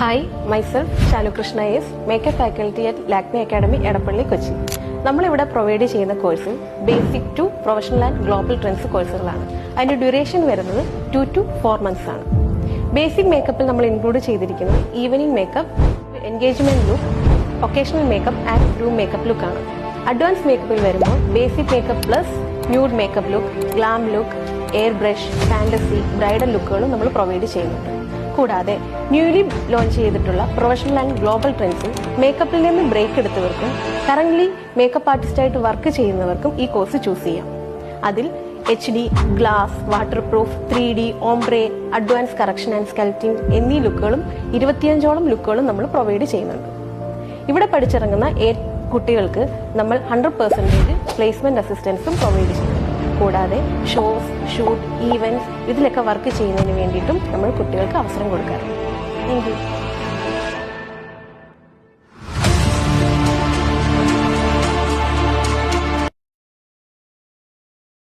Hi, myself Shalu Krishna S, makeup faculty at Lakme academy Edappally, Kochi. നമ്മളിവിടെ provide ചെയ്യുന്ന course basic to professional and global trends കോഴ്സുകളാണ്. അതിന്റെ duration വരുന്നത് 2 to 4 months ആണ്. ബേസിക് മേക്കപ്പിൽ നമ്മൾ ഇൻക്ലൂഡ് ചെയ്തിരിക്കുന്നത് evening makeup, engagement look, occasional makeup and groom makeup look ആണ്. അഡ്വാൻസ് മേക്കപ്പിൽ വരുമ്പോൾ basic makeup plus nude makeup look, glam look, airbrush, fantasy, bridal ലുക്കുകളും നമ്മൾ പ്രൊവൈഡ് ചെയ്യുന്നുണ്ട്. കൂടാതെ ന്യൂലി ലോഞ്ച് ചെയ്തിട്ടുള്ള പ്രൊഫഷണൽ ആൻഡ് ഗ്ലോബൽ ട്രെൻഡ്സിൽ മേക്കപ്പിൽ നിന്ന് ബ്രേക്ക് എടുത്തവർക്കും കറന്റ് മേക്കപ്പ് ആർട്ടിസ്റ്റായിട്ട് വർക്ക് ചെയ്യുന്നവർക്കും ഈ കോഴ്സ് ചൂസ് ചെയ്യാം. അതിൽ HD, glass, waterproof, 3D, ombre, advance correction and sculpting എന്നീ ലുക്കുകളും 25ഓളം ലുക്കുകളും നമ്മൾ പ്രൊവൈഡ് ചെയ്യുന്നുണ്ട്. ഇവിടെ പഠിച്ചിറങ്ങുന്ന കുട്ടികൾക്ക് നമ്മൾ 100% പ്ലേസ്മെന്റ് അസിസ്റ്റൻസും പ്രൊവൈഡ് ചെയ്യുന്നു. കൂടാതെ ഷോസ്, ഷൂട്ട്, ഈവൻറ്റ്സ് ഇതിലൊക്കെ വർക്ക് ചെയ്യുന്നതിന് വേണ്ടിയിട്ടും നമ്മൾ കുട്ടികൾക്ക് അവസരം കൊടുക്കാറുണ്ട്. Thank you.